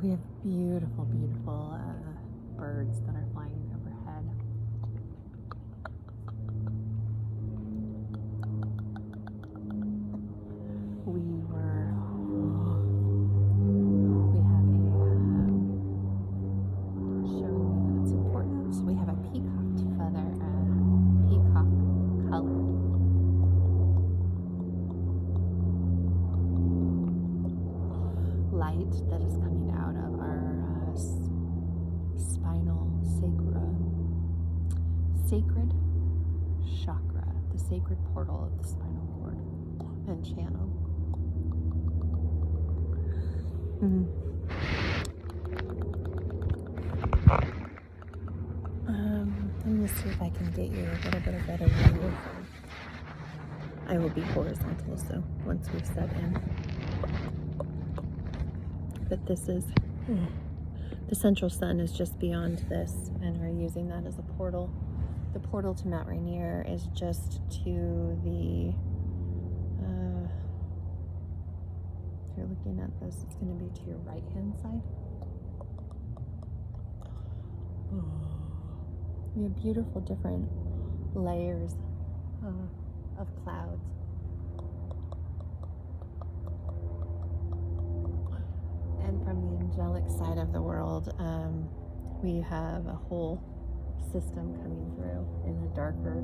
We have beautiful, beautiful birds that are flying overhead. We have showing me that it's important. We have a peacock feather, peacock colored light that is coming out of our spinal sacred chakra, the sacred portal of the spinal cord and channel. Let me see if I can get you a little bit of better view. I will be horizontal, so once we've set in. But this is, the central sun is just beyond this, and we're using that as a portal. The portal to Mount Rainier is just to the, if you're looking at this, it's going to be to your right-hand side. We have beautiful different layers of clouds. And from the angelic side of the world, we have a whole system coming through in the darker.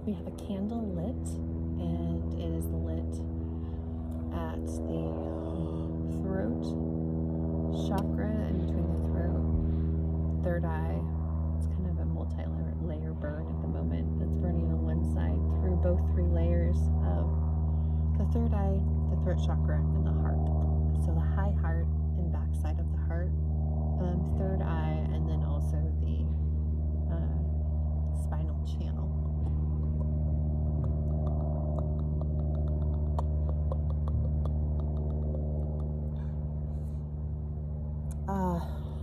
We have a candle lit, and it is lit at the throat chakra, in between the throat, third eye. It's kind of a multi-layer burn at the moment. It's burning on one side through both three layers of the third eye, the throat chakra, and the heart. So the high heart and back side of the heart, third eye, and then also the spinal channel.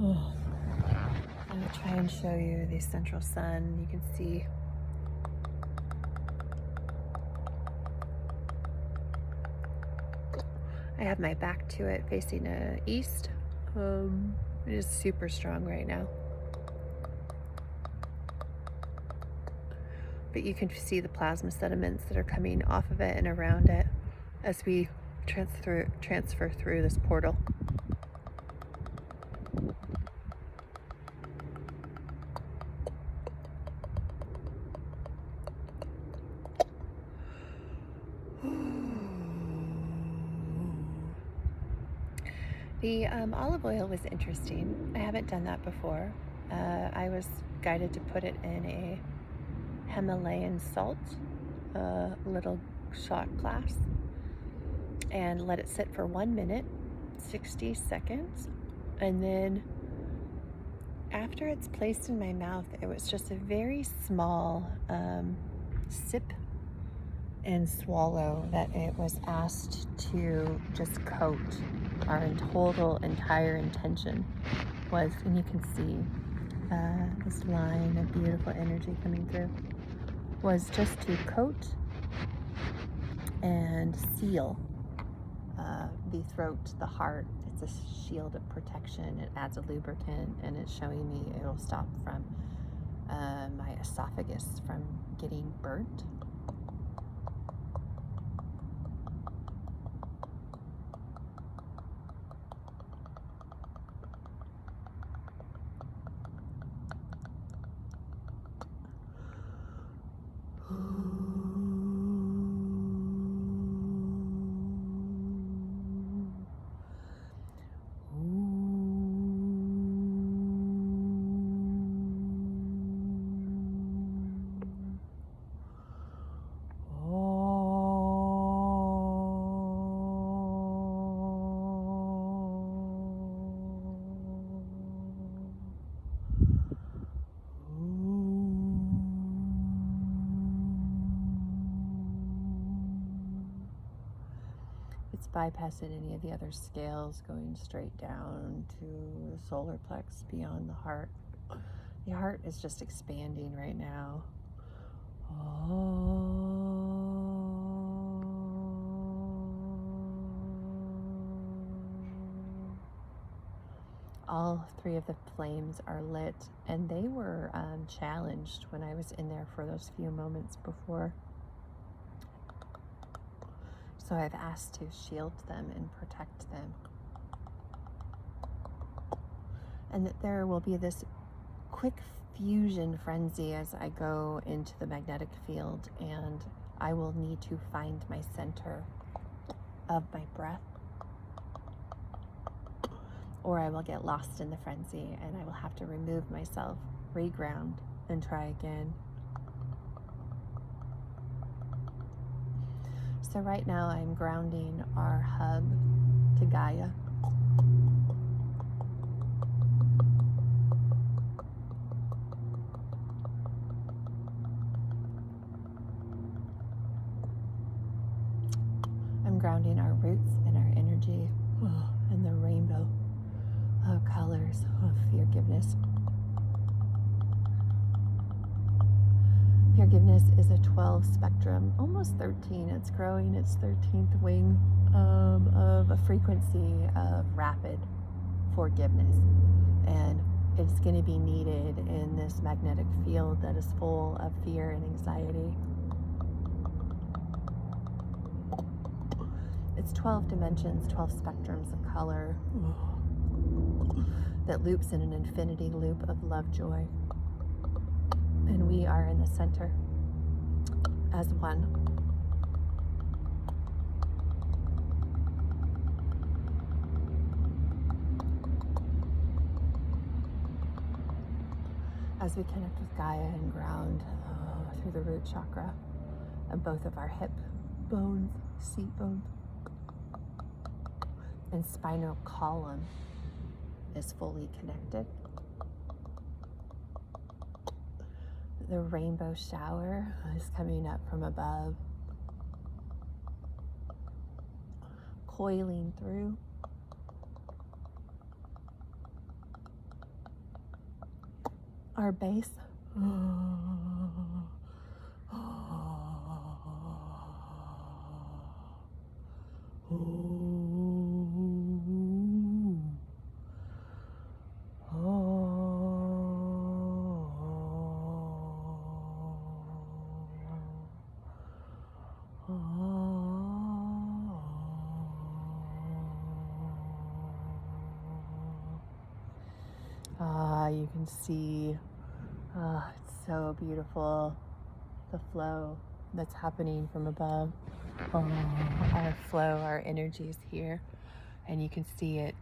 I'm going to try and show you the central sun. You can see I have my back to it facing east. It is super strong right now. But you can see the plasma sediments that are coming off of it and around it as we transfer through this portal. The olive oil was interesting. I haven't done that before. I was guided to put it in a Himalayan salt little shot glass and let it sit for 1 minute, 60 seconds, and then after it's placed in my mouth, it was just a very small sip and swallow that it was asked to just coat. Our entire intention was, and you can see this line of beautiful energy coming through, was just to coat and seal the throat, the heart. It's a shield of protection. It adds a lubricant, and it's showing me it'll stop from my esophagus from getting burnt. It's bypassing any of the other scales, going straight down to the solar plex beyond the heart. The heart is just expanding right now. All three of the flames are lit, and they were challenged when I was in there for those few moments before. So I've asked to shield them and protect them. And that there will be this quick fusion frenzy as I go into the magnetic field, and I will need to find my center of my breath, or I will get lost in the frenzy and I will have to remove myself, reground, and try again. So right now I'm grounding our hub to Gaia. I'm grounding our roots and our energy and the rainbow of colors of Feargiveness. Feargiveness is a 12 spectrum, almost 13. It's growing its 13th wing of a frequency of rapid forgiveness. And it's going to be needed in this magnetic field that is full of fear and anxiety. It's 12 dimensions, 12 spectrums of color that loops in an infinity loop of love, joy. And we are in the center as one. As we connect with Gaia and ground through the root chakra and both of our hip bones, seat bones, and spinal column is fully connected. The rainbow shower is coming up from above, coiling through. Our base. You can see, it's so beautiful, the flow that's happening from above. Our flow, our energy is here, and you can see it.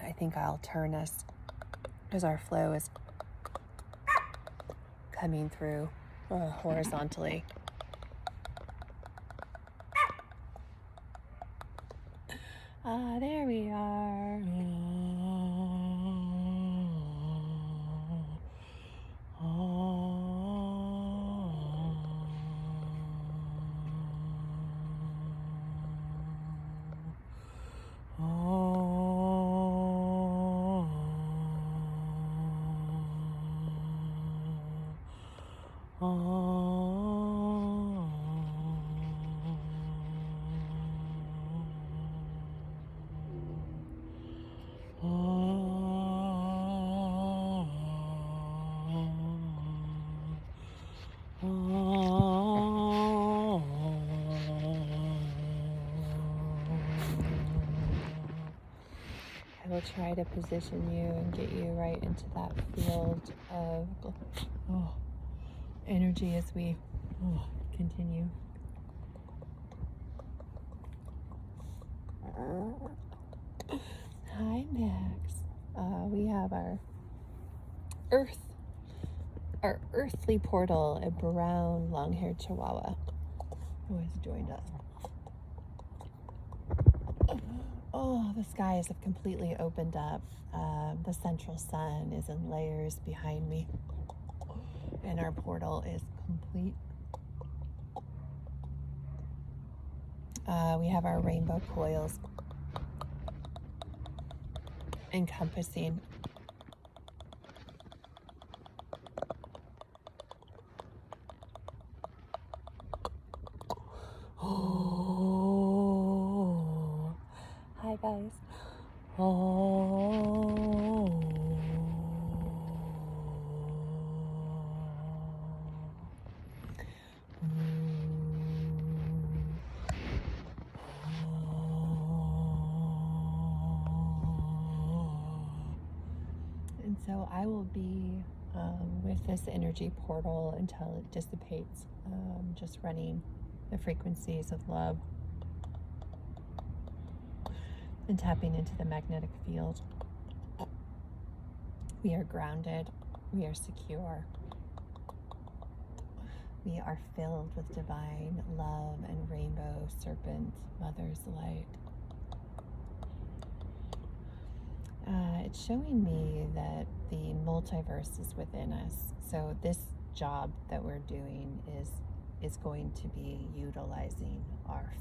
I think I'll turn us as our flow is coming through horizontally. There we are. I will try to position you and get you right into that field of energy as we continue. Hi, Max. We have our earthly portal, a brown long-haired chihuahua who has joined us. Oh, the skies have completely opened up. The central sun is in layers behind me, and our portal is complete. We have our rainbow coils encompassing Oh. And so I will be with this energy portal until it dissipates, just running the frequencies of love and tapping into the magnetic field. We are grounded, we are secure, we are filled with divine love and rainbow serpent mother's light. It's showing me that the multiverse is within us. So this job that we're doing is going to be utilizing our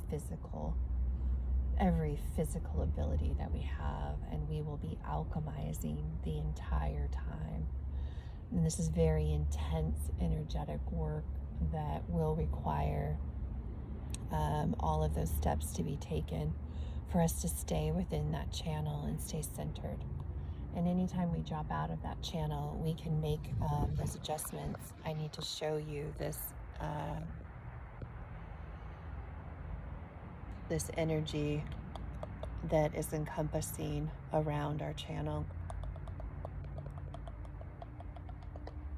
every physical ability that we have, and we will be alchemizing the entire time. And this is very intense energetic work that will require all of those steps to be taken for us to stay within that channel and stay centered. And anytime we drop out of that channel, we can make those adjustments. I need to show you this this energy that is encompassing around our channel.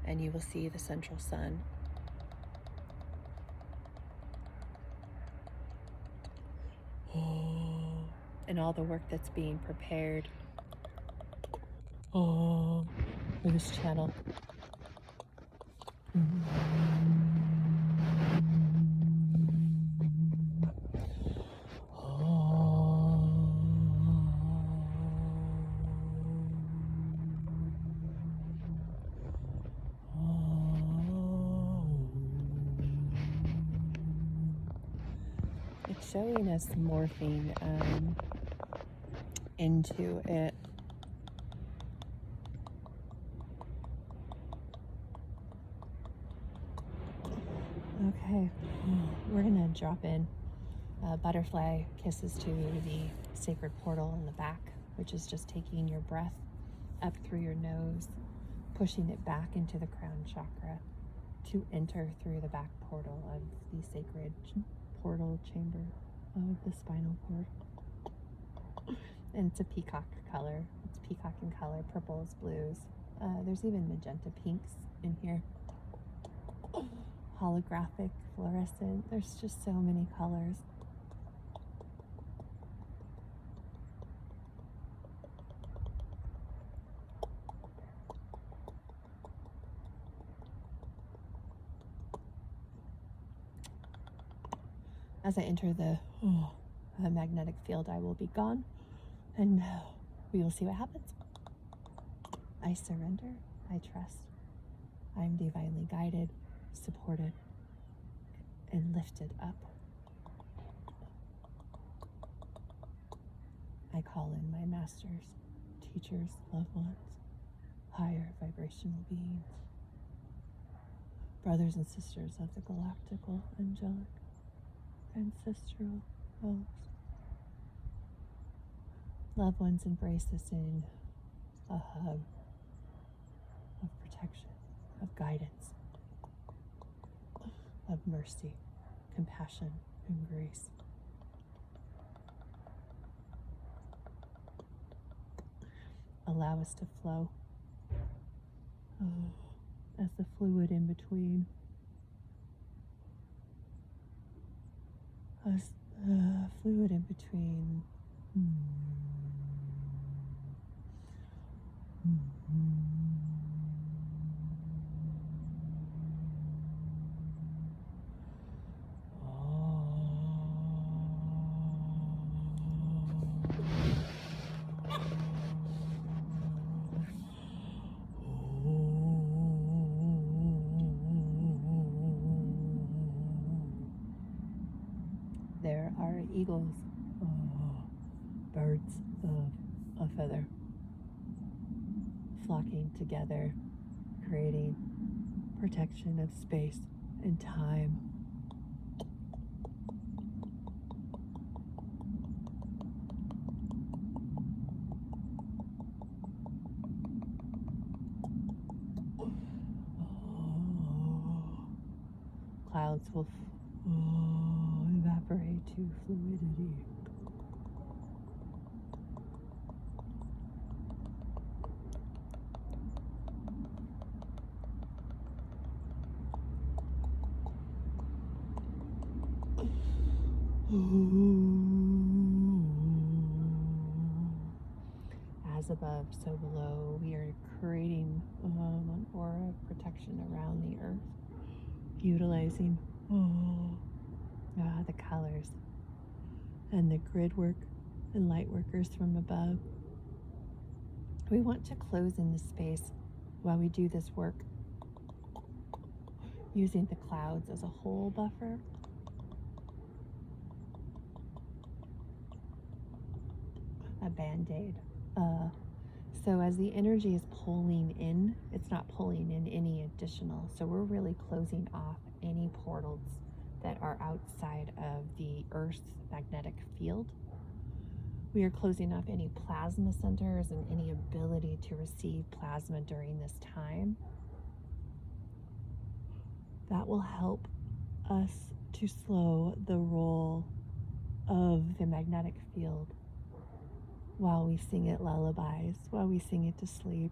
And you will see the central sun. And all the work that's being prepared for this channel. It's showing us morphing into it. Okay, we're gonna drop in butterfly kisses to the sacred portal in the back, which is just taking your breath up through your nose, pushing it back into the crown chakra to enter through the back portal of the sacred portal chamber of the spinal cord. And it's a peacock color. It's peacock in color, purples, blues. There's even magenta pinks in here. Holographic, fluorescent. There's just so many colors. As I enter the magnetic field, I will be gone, and we will see what happens. I surrender. I trust. I am divinely guided, supported, and lifted up. I call in my masters, teachers, loved ones, higher vibrational beings, brothers and sisters of the galactical, angelic, ancestral elves. Loved ones, embrace us in a hug of protection, of guidance, of mercy, compassion, and grace. Allow us to flow as the fluid in between us, fluid in between. There are eagles, birds of a feather, flocking together, creating protection of space and time. clouds will evaporate to fluidity. As above, so below, we are creating an aura of protection around the earth, utilizing the colors and the grid work and light workers from above. We want to close in the space while we do this work, using the clouds as a whole buffer. A band-aid. So as the energy is pulling in, it's not pulling in any additional. So we're really closing off any portals that are outside of the Earth's magnetic field. We are closing off any plasma centers and any ability to receive plasma during this time. That will help us to slow the roll of the magnetic field while we sing it lullabies, while we sing it to sleep.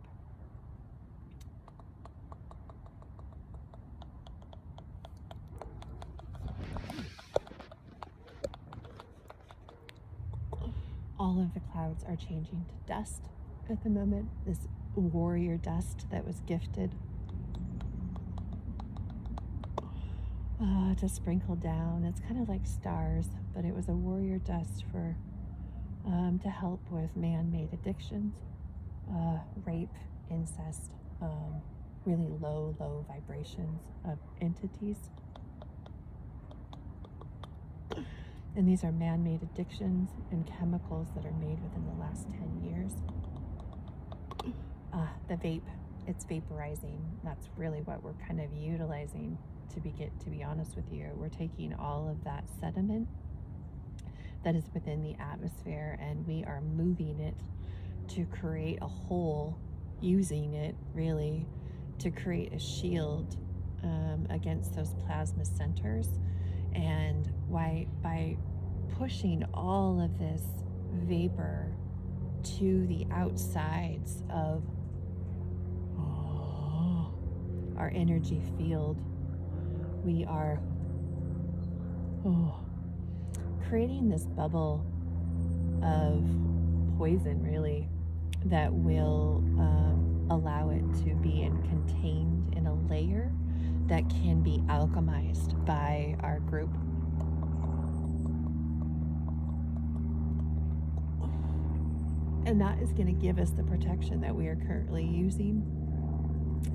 All of the clouds are changing to dust at the moment, this warrior dust that was gifted to sprinkle down. It's kind of like stars, but it was a warrior dust for to help with man-made addictions, rape, incest, really low vibrations of entities. And these are man-made addictions and chemicals that are made within the last 10 years. The vape, it's vaporizing. That's really what we're kind of utilizing to be honest with you. We're taking all of that sediment that is within the atmosphere and we are moving it to create a hole, using it really to create a shield against those plasma centers. And by pushing all of this vapor to the outsides of our energy field, we are creating this bubble of poison, really, that will allow it to be contained in a layer that can be alchemized by our group. And that is going to give us the protection that we are currently using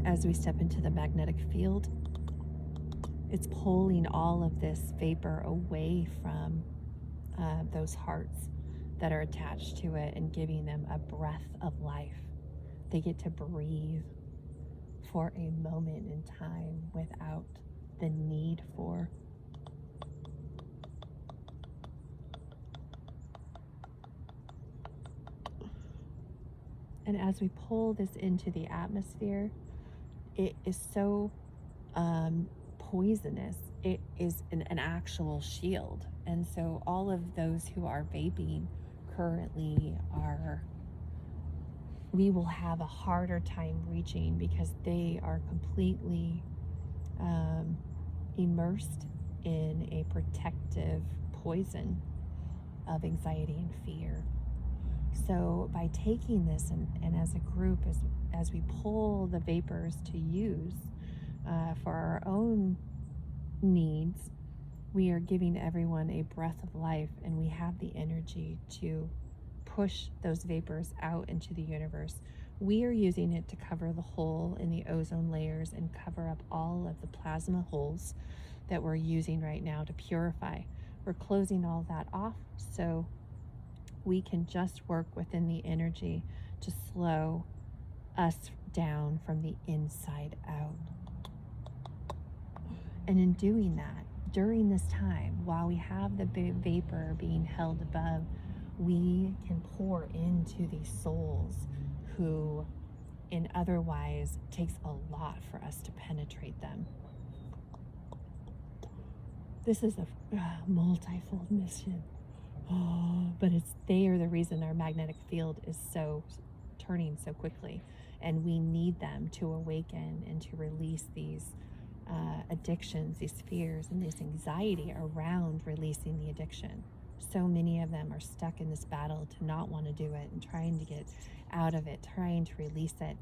as we step into the magnetic field. It's pulling all of this vapor away from those hearts that are attached to it and giving them a breath of life. They get to breathe for a moment in time without the need for and as we pull this into the atmosphere, it is so poisonous. It is an actual shield. And so all of those who are vaping currently we will have a harder time reaching because they are completely immersed in a protective poison of anxiety and fear. So by taking this and as a group, as we pull the vapors to use for our own needs, we are giving everyone a breath of life, and we have the energy to push those vapors out into the universe. We are using it to cover the hole in the ozone layers and cover up all of the plasma holes that we're using right now to purify. We're closing all that off so we can just work within the energy to slow us down from the inside out. And in doing that, during this time, while we have the vapor being held above, we can pour into these souls who, in otherwise, takes a lot for us to penetrate them. This is a multifold mission. Oh, but they are the reason our magnetic field is so turning so quickly, and we need them to awaken and to release these addictions, these fears, and this anxiety around releasing the addiction. So many of them are stuck in this battle to not want to do it and trying to get out of it, trying to release it,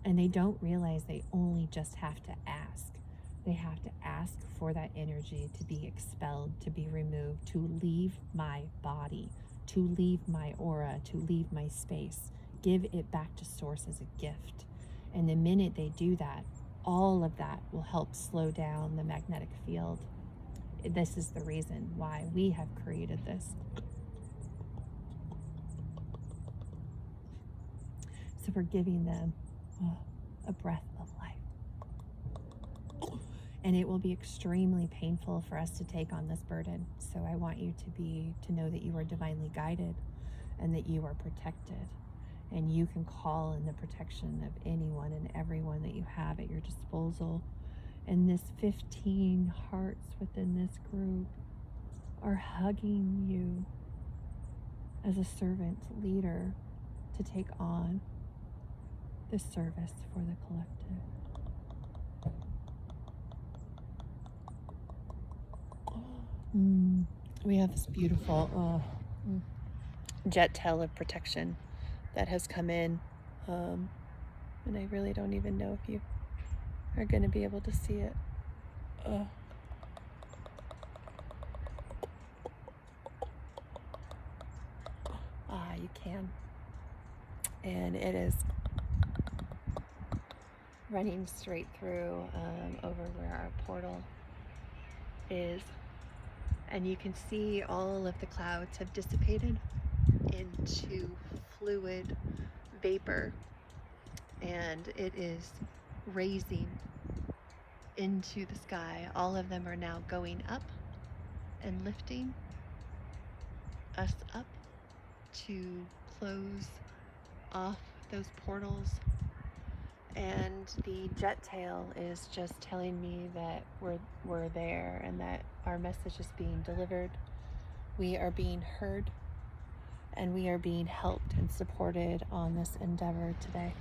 and they don't realize they only just have to ask. They have to ask for that energy to be expelled, to be removed, to leave my body, to leave my aura, to leave my space. Give it back to source as a gift. And the minute they do that, all of that will help slow down the magnetic field. This is the reason why we have created this. So we're giving them a breath of life. And it will be extremely painful for us to take on this burden. So I want you to know that you are divinely guided and that you are protected. And you can call in the protection of anyone and everyone that you have at your disposal. And this 15 hearts within this group are hugging you as a servant leader to take on this service for the collective. We have this beautiful jet tail of protection that has come in, and I really don't even know if you are going to be able to see it. You can. And it is running straight through over where our portal is. And you can see all of the clouds have dissipated into fluid vapor. And it is raising into the sky. All of them are now going up and lifting us up to close off those portals. And the jet tail is just telling me that we're there and that our message is being delivered. We are being heard and we are being helped and supported on this endeavor today.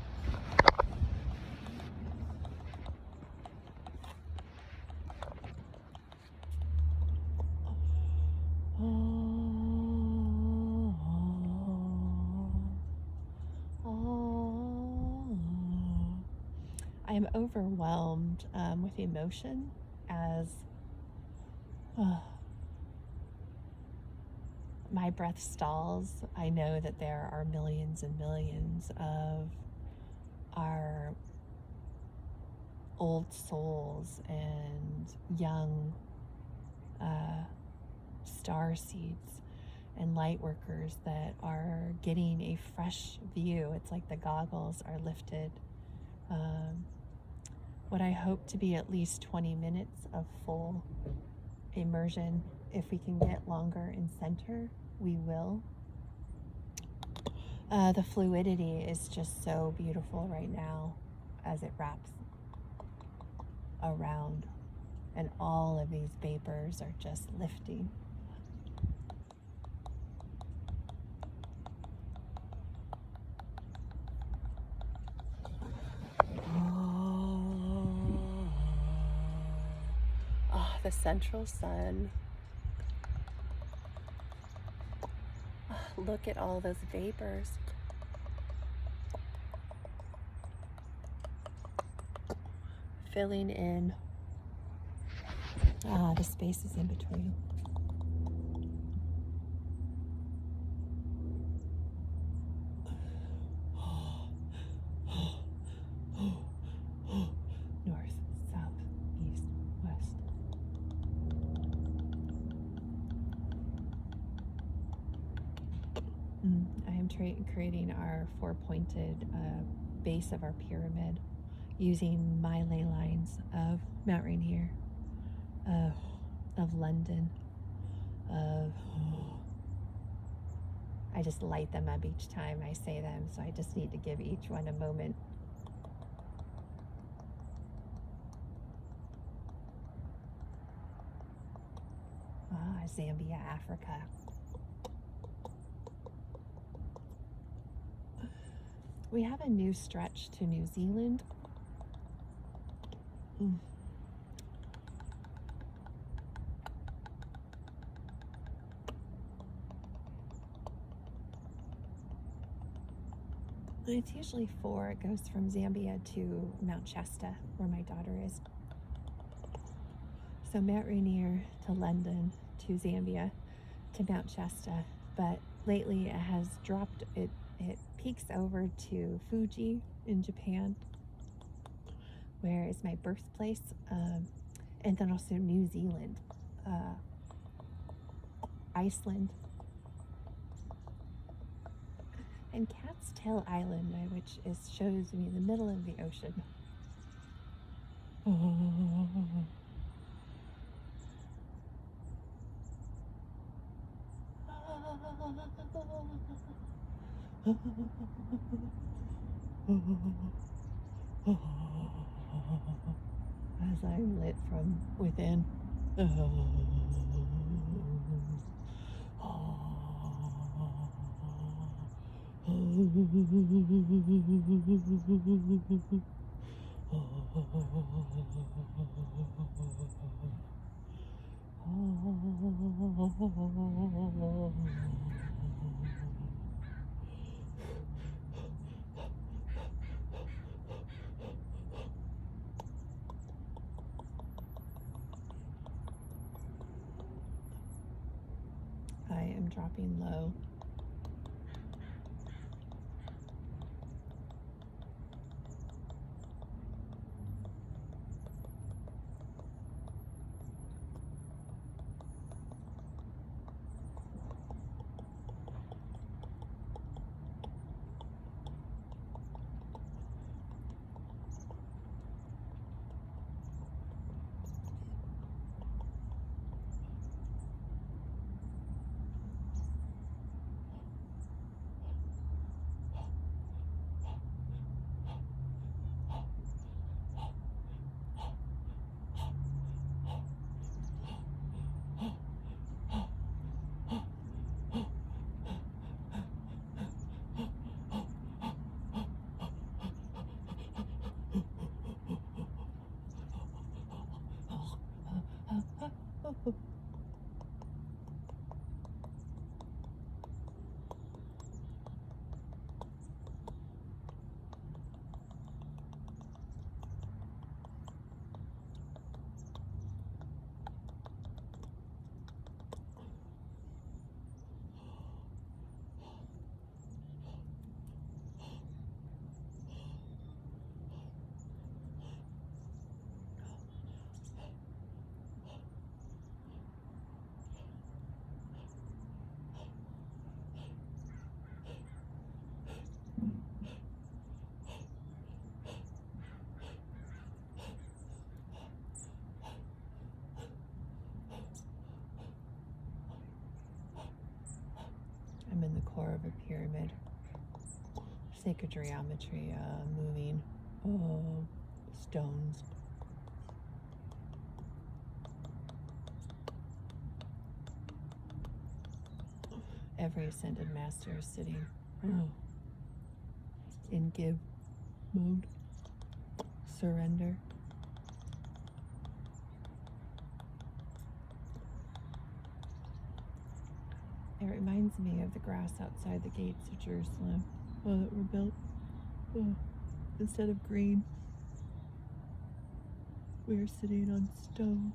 I am overwhelmed with emotion as my breath stalls. I know that there are millions and millions of our old souls and young star seeds and light workers that are getting a fresh view. It's like the goggles are lifted. What I hope to be at least 20 minutes of full immersion. If we can get longer in center, we will. The fluidity is just so beautiful right now as it wraps around, and all of these vapors are just lifting. The central sun. Look at all those vapors. Filling in the spaces in between. North, south, east, west. I am creating our four-pointed base of our pyramid using my ley lines of Mount Rainier, of London, I just light them up each time I say them, so I just need to give each one a moment. Zambia, Africa. We have a new stretch to New Zealand. It's usually 4. It goes from Zambia to Mount Shasta, where my daughter is. So Mount Rainier to London to Zambia to Mount Shasta. But lately it has dropped, it peaks over to Fuji in Japan, where is my birthplace, and then also New Zealand, Iceland, and Cat's Tail Island, which shows me the middle of the ocean. As I'm lit from within. I am dropping low. I'm in the core of a pyramid. Sacred geometry, moving stones. Every ascended master is sitting in give mode, surrender. It reminds me of the grass outside the gates of Jerusalem that were built. Instead of green, we are sitting on stone.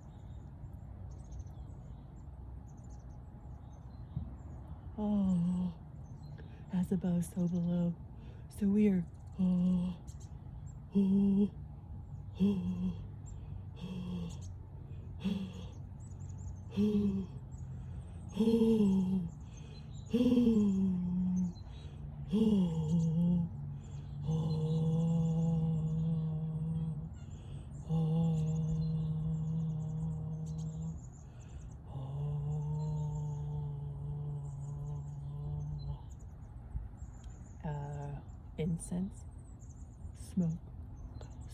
As above, so below. So we are incense,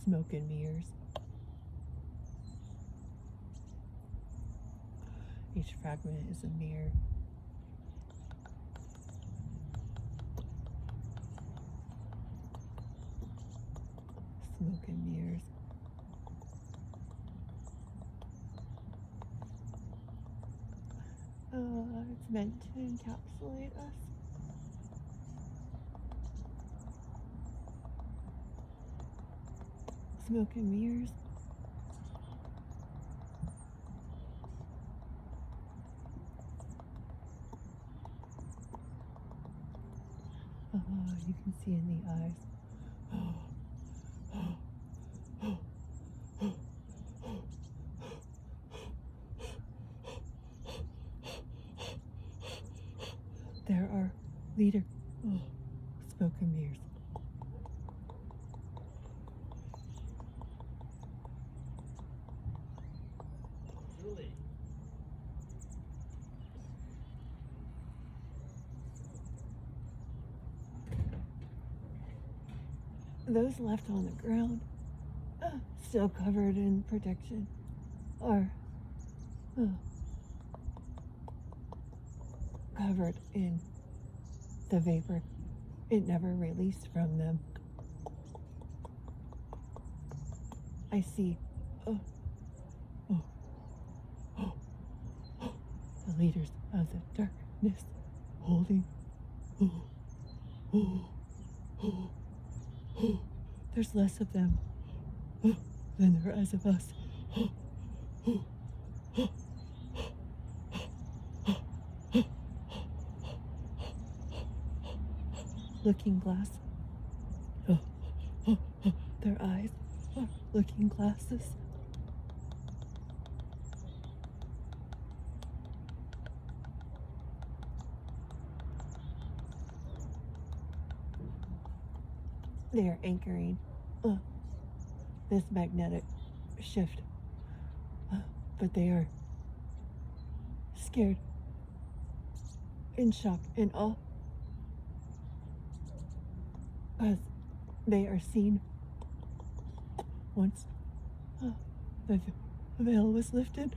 smoke and mirrors. Each fragment is a mirror. Smoke and mirrors. It's meant to encapsulate us. Smoke and mirrors. You can see in the eyes. There are leader smoke and mirrors. Those left on the ground, still covered in protection, are covered in the vapor. It never released from them. I see the leaders of the darkness holding. There's less of them than there is of us. Looking glass. Their eyes are looking glasses. They are anchoring this magnetic shift, but they are scared, in shock, in awe, as they are seen once the veil was lifted.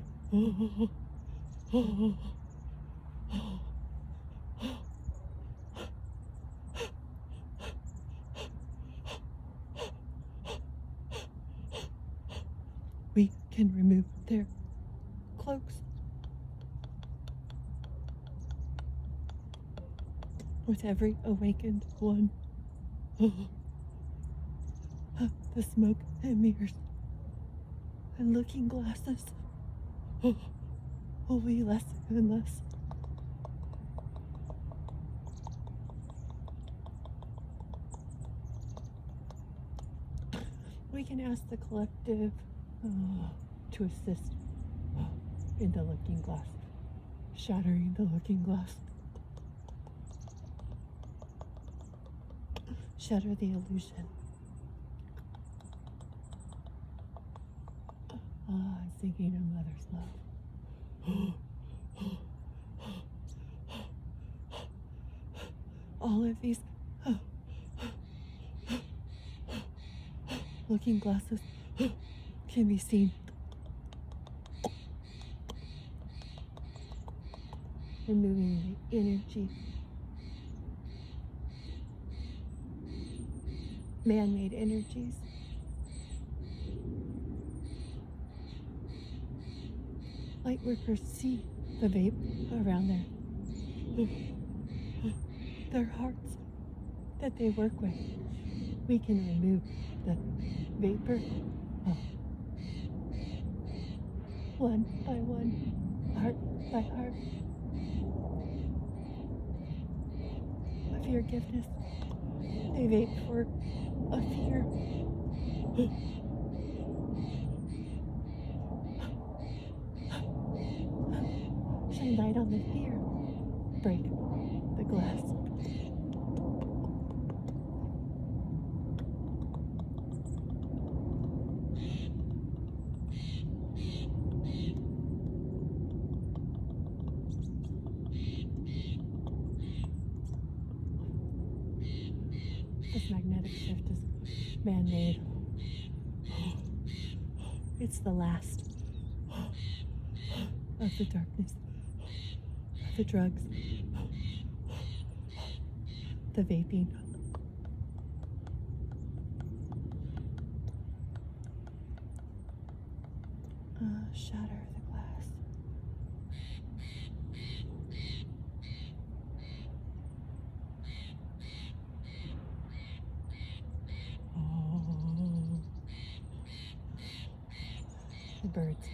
We can remove their cloaks with every awakened one. The smoke and mirrors and looking glasses will be less and less. We can ask the collective to assist in the looking glass, shattering the looking glass. Shatter the illusion. I'm thinking of mother's love. All of these looking glasses can be seen. Removing the energy. Man-made energies. Light workers see the vape around their hearts that they work with. We can remove the vapor one by one, heart by heart. Feargiveness. They vape for a fear. Shine light on the fear. Break the glass. This magnetic shift is man-made. It's the last of the darkness. the drugs, the vaping. Shatter the glass. Oh, the birds.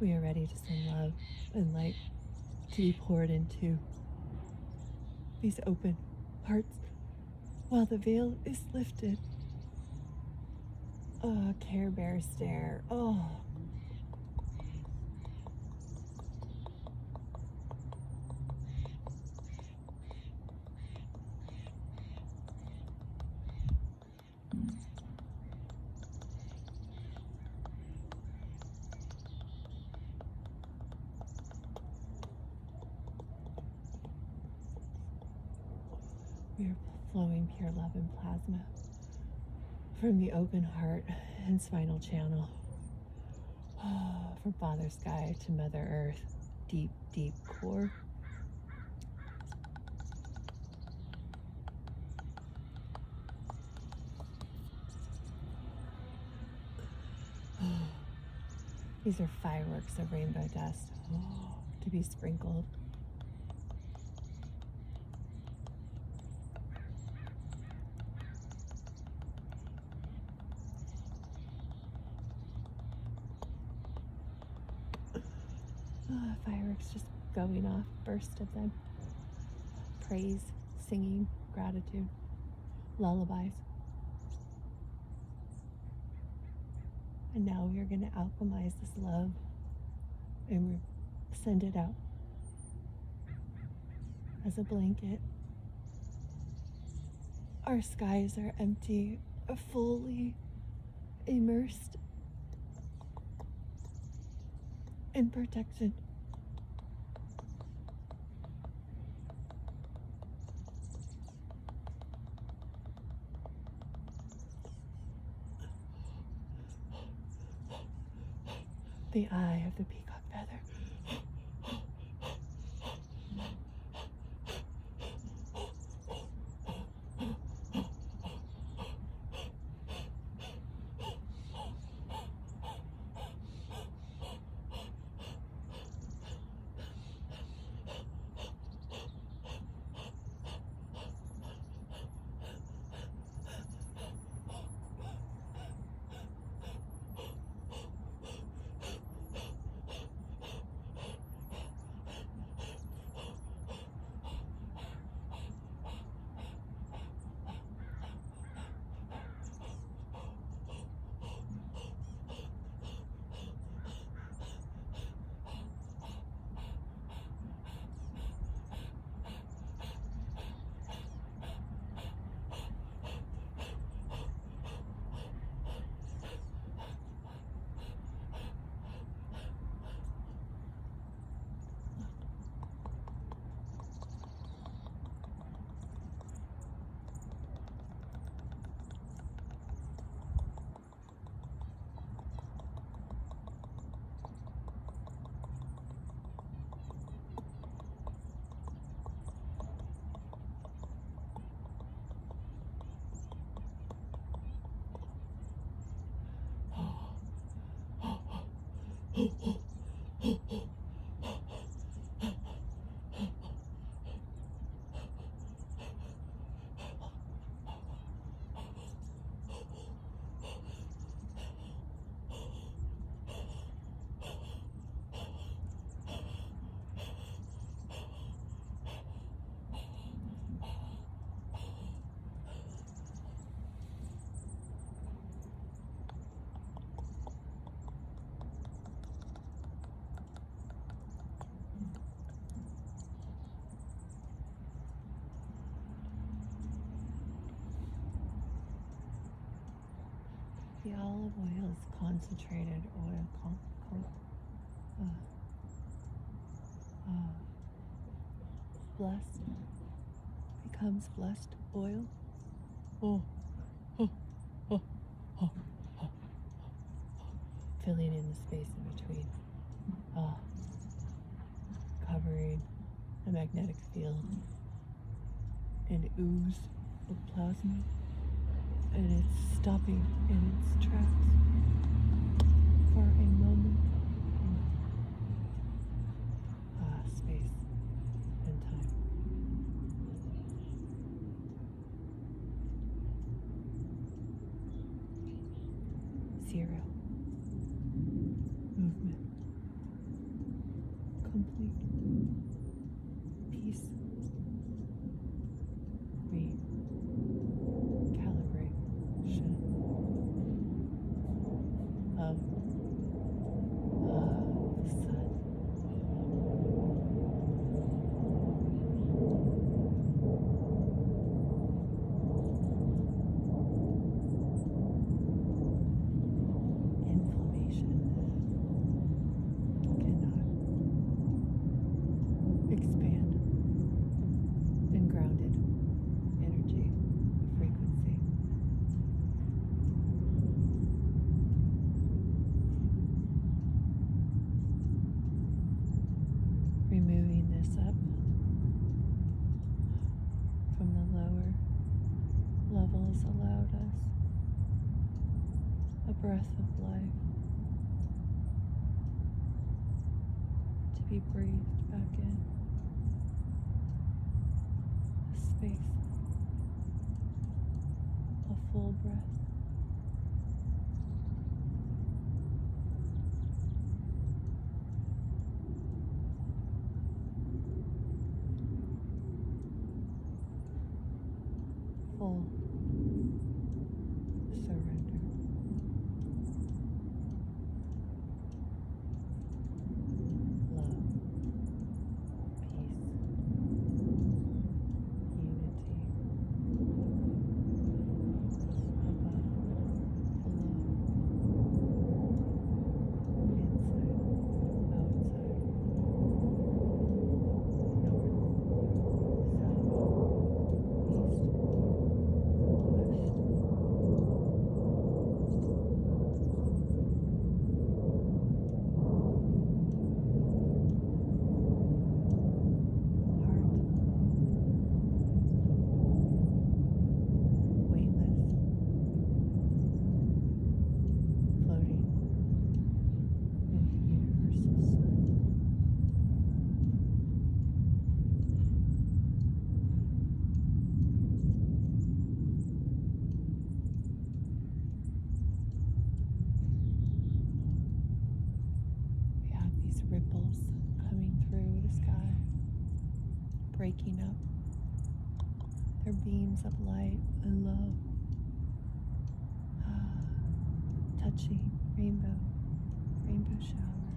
We are ready to send love and light to be poured into these open hearts while the veil is lifted. Oh, Care Bear stare. Oh. We are flowing pure love and plasma from the open heart and spinal channel. Oh, from Father Sky to Mother Earth, deep, deep core. These are fireworks of rainbow dust to be sprinkled. Fireworks just going off, burst of them. Praise, singing, gratitude, lullabies. And now we are going to alchemize this love and send it out as a blanket. Our skies are empty, fully immersed in protection. The eye of the peacock feather. The olive oil is concentrated oil, blessed, becomes blessed oil. Oh, oh, oh, oh, oh. filling in the space in between, covering a magnetic field, an ooze of plasma, and it's stopping in its tracks for a moment. Space and time. Zero. Movement. Complete. Peace. Recalibration of the sun. Inflammation cannot expand in grounded energy frequency. Removing this up from the lower levels allowed us a breath of life to be breathed back in. A space, a full breath. Full surrender. Love, peace, unity, above, below, inside, outside, north, south, east, west. Heart, weightless, floating in the universal sun. We have these ripples coming through the sky, breaking up. They're beams of light and love, touching rainbow shower,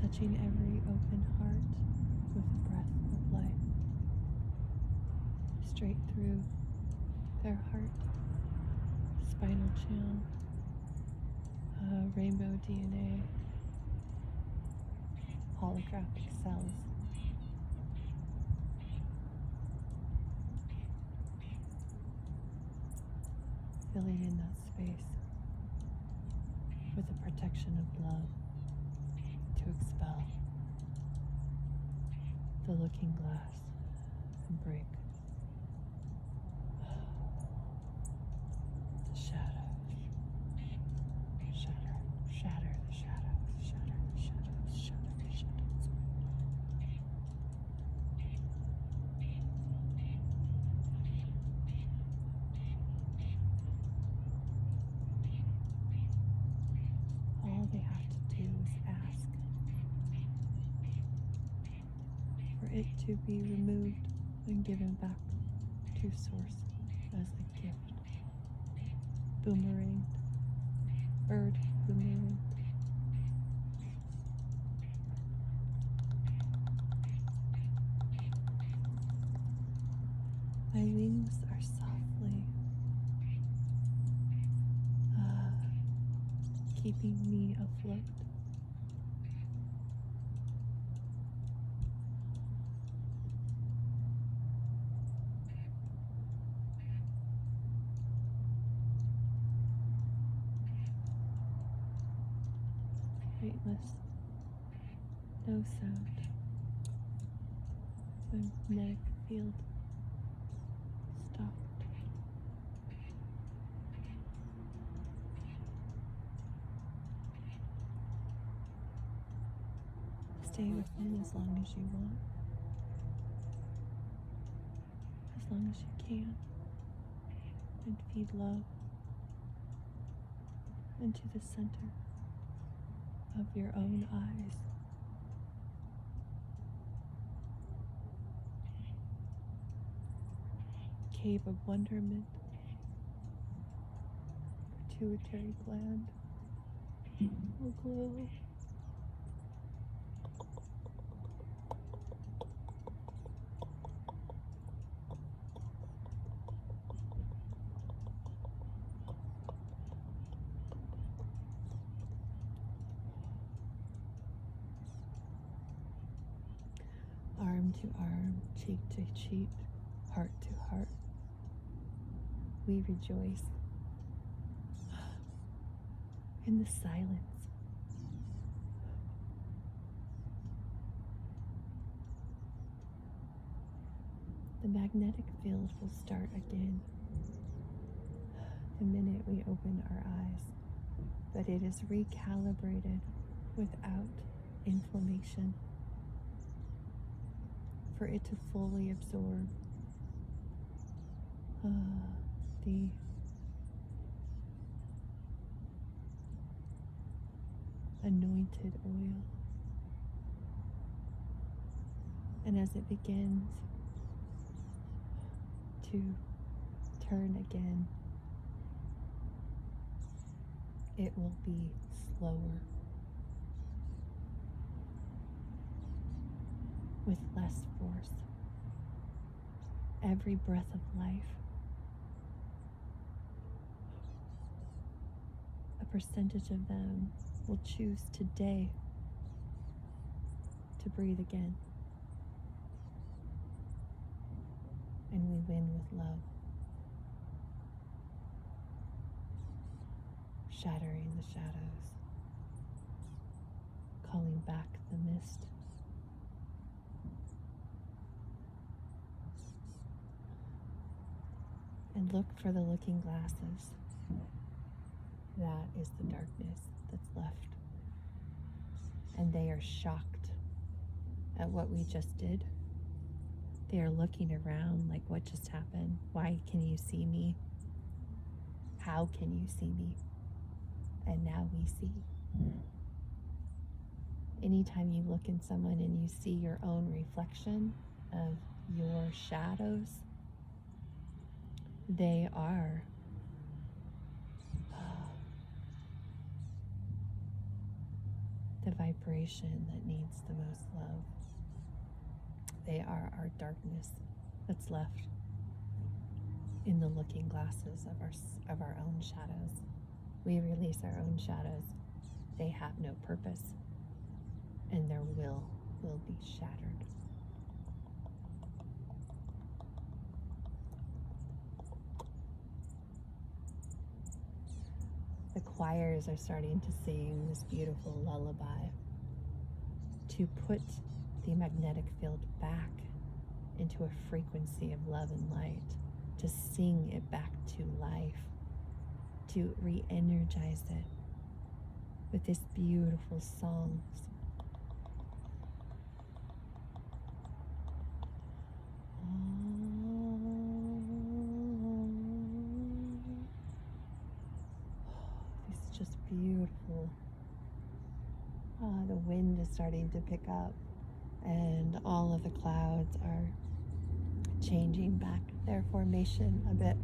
touching every open heart with a breath of life, straight through their heart, spinal channel, rainbow DNA, holographic cells. Filling in that space with the protection of love to expel the looking glass and break the shadows. Shatter, shatter the shadows, shatter the shadows, shatter the shadows. All they have to do is ask for it to be removed and given back to Source as a gift. Boomerang, bird boomerang. My wings are softly keeping me afloat. weightless, no sound. The magnetic field stopped. Stay within as long as you want, as long as you can, and feed love into the center of your own eyes. Cave of wonderment, pituitary gland will glow. Arm to arm, cheek to cheek, heart to heart, we rejoice in the silence. The magnetic field will start again the minute we open our eyes, but it is recalibrated without inflammation for it to fully absorb the anointed oil. And as it begins to turn again, it will be slower, with less force. Every breath of life, a percentage of them will choose today to breathe again. And we win with love, shattering the shadows, calling back the mist. And look for the looking glasses. That is the darkness that's left. And they are shocked at what we just did. They are looking around like, what just happened? Why can you see me? How can you see me? And now we see. Anytime you look in someone and you see your own reflection of your shadows, they are the vibration that needs the most love. They are our darkness that's left in the looking glasses of our own shadows. We release our own shadows. They have no purpose, and their will be shattered. The choirs are starting to sing this beautiful lullaby to put the magnetic field back into a frequency of love and light, to sing it back to life, to re-energize it with this beautiful song. It's just beautiful. The wind is starting to pick up, and all of the clouds are changing back their formation a bit.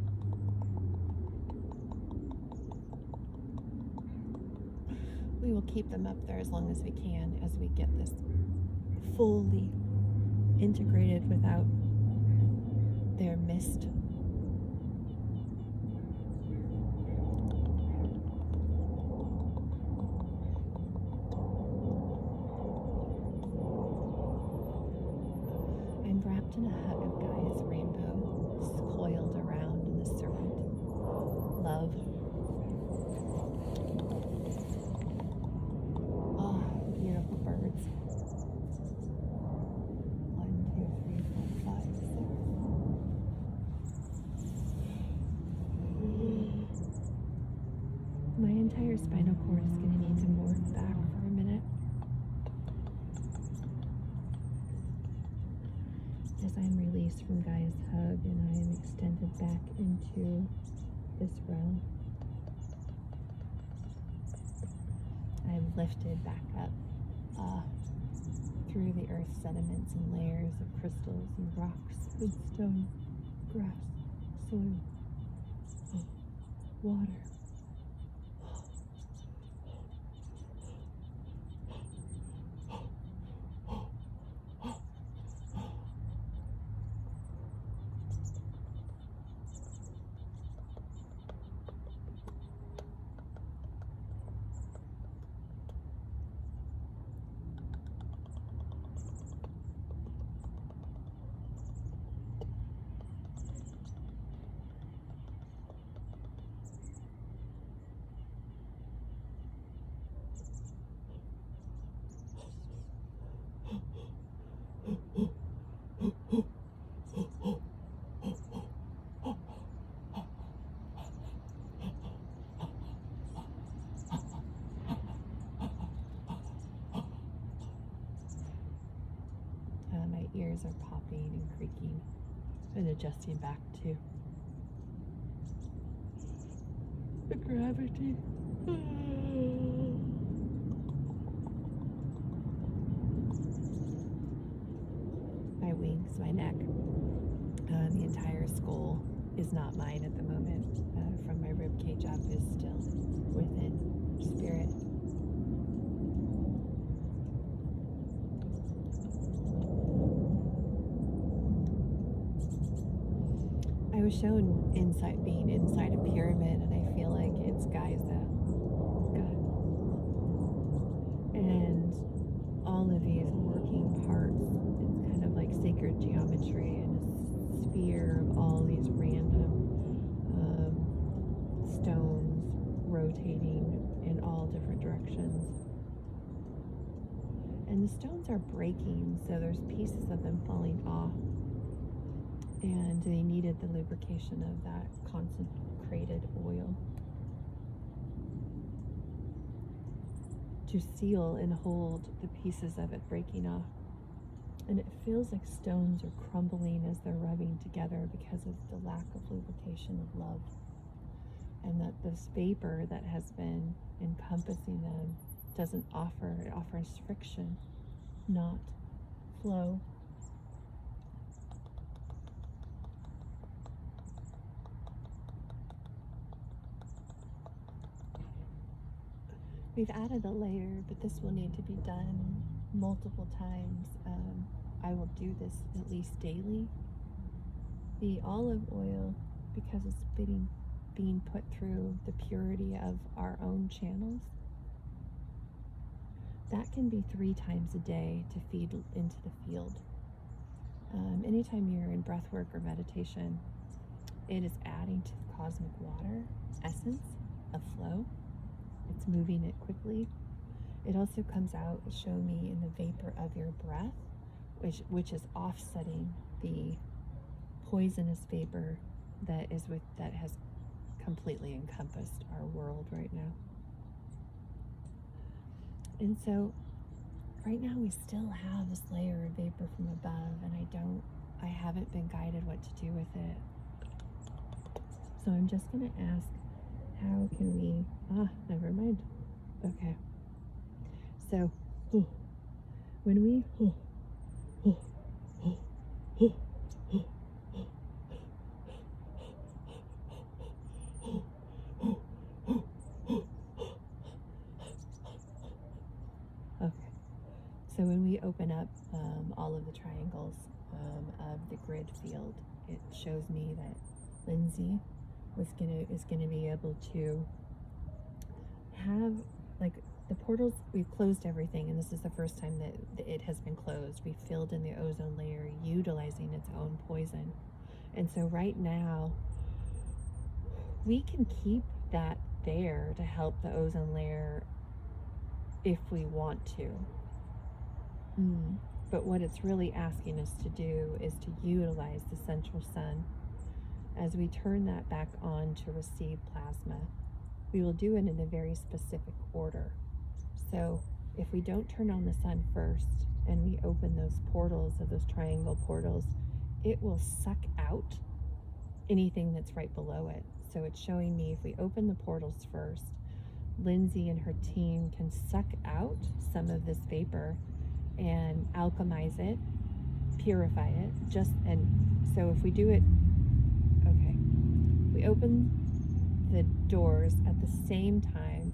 We will keep them up there as long as we can, as we get this fully integrated without their mist. I'm wrapped in a hug of Gaia's rainbow, coiled around in the serpent. Love. Oh, spinal cord is going to need to morph back for a minute. As I'm released from Gaia's hug and I am extended back into this realm, I'm lifted back up through the earth's sediments and layers of crystals and rocks and stone, grass, soil, water. My ears are popping and creaking and adjusting back to the gravity. My wings, my neck, the entire skull is not mine at the moment. From my rib cage up is still within spirit. I was shown being inside a pyramid, and I feel like it's Giza, God, and all of these working parts. It's kind of like sacred geometry and a sphere of all these random stones rotating in all different directions. And the stones are breaking, so there's pieces of them falling off. And they needed the lubrication of that concentrated oil to seal and hold the pieces of it breaking off. And it feels like stones are crumbling as they're rubbing together because of the lack of lubrication of love. And that this vapor that has been encompassing them doesn't offer, it offers friction, not flow. We've added a layer, but this will need to be done multiple times. I will do this at least daily. The olive oil, because it's being put through the purity of our own channels, that can be 3 times a day to feed into the field. Anytime you're in breath work or meditation, it is adding to the cosmic water essence of flow. It's moving it quickly. It also comes out, show me, in the vapor of your breath, which is offsetting the poisonous vapor that has completely encompassed our world right now. And so right now we still have this layer of vapor from above, and I haven't been guided what to do with it. So I'm just going to ask, how can we, never mind. Okay. So, when we, okay. So when we open up all of the triangles of the grid field, it shows me that Lindsay is gonna be able to have, like, the portals. We've closed everything, and this is the first time that it has been closed. We filled in the ozone layer utilizing its own poison. And so right now we can keep that there to help the ozone layer if we want to. But what it's really asking us to do is to utilize the central sun as we turn that back on to receive plasma. we will do it in a very specific order. So if we don't turn on the sun first and we open those portals of those triangle portals, it will suck out anything that's right below it. So it's showing me if we open the portals first, Lindsay and her team can suck out some of this vapor and alchemize it, purify it. So if we do it, okay, we open the doors at the same time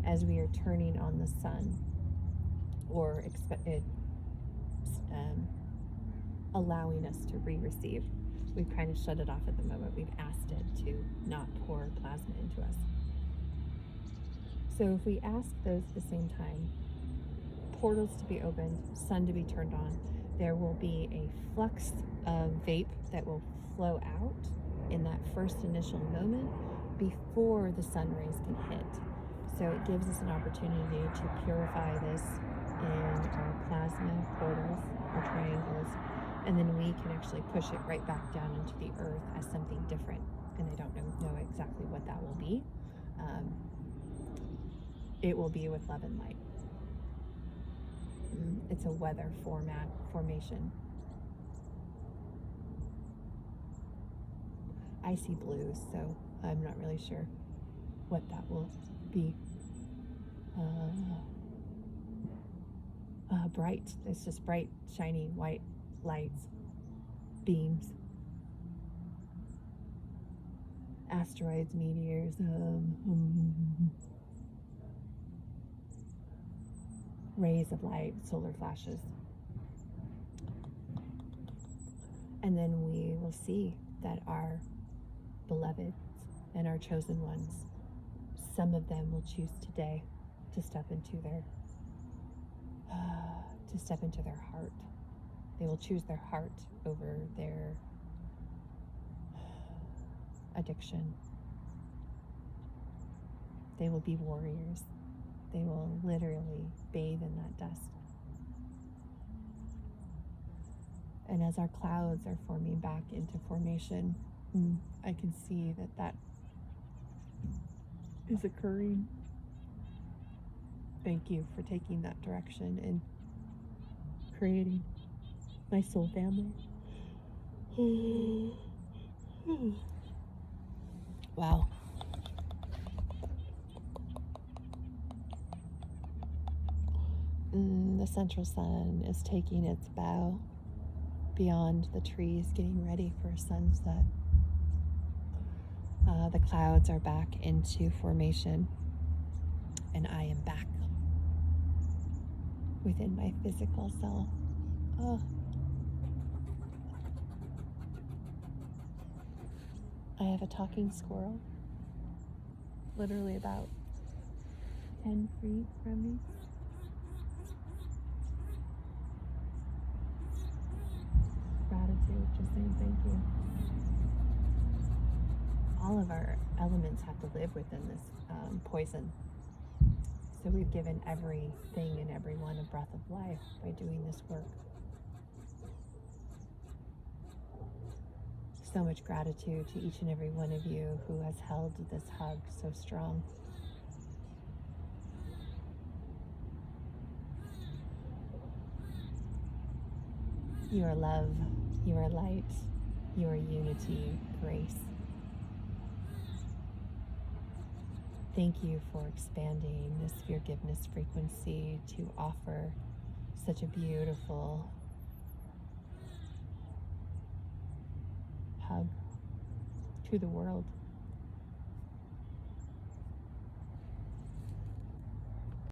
as we are turning on the sun, or allowing us to re-receive. We've kind of shut it off at the moment. We've asked it to not pour plasma into us. So if we ask those at the same time, portals to be opened, sun to be turned on, there will be a flux of vape that will flow out in that first initial moment before the sun rays can hit. So it gives us an opportunity to purify this in our plasma portals, our triangles, and then we can actually push it right back down into the earth as something different. And I don't know exactly what that will be. It will be with love and light. It's a weather formation. I see blues, so I'm not really sure what that will be. Bright. It's just bright, shiny white lights, beams, asteroids, meteors, rays of light, solar flashes. And then we will see that our beloveds and our chosen ones, some of them will choose today to step into their heart. They will choose their heart over their addiction. They will be warriors. They will literally bathe in that dust. And as our clouds are forming back into formation, I can see that is occurring. Thank you for taking that direction and creating my soul family. Wow. The central sun is taking its bow beyond the trees, getting ready for a sunset. The clouds are back into formation, and I am back within my physical self. I have a talking squirrel, literally about 10 feet from me. Gratitude, just saying thank you. All of our elements have to live within this poison. So we've given everything and everyone a breath of life by doing this work. So much gratitude to each and every one of you who has held this hug so strong. You are love, you are light, you are unity, grace. Thank you for expanding this Feargiveness frequency to offer such a beautiful hug to the world.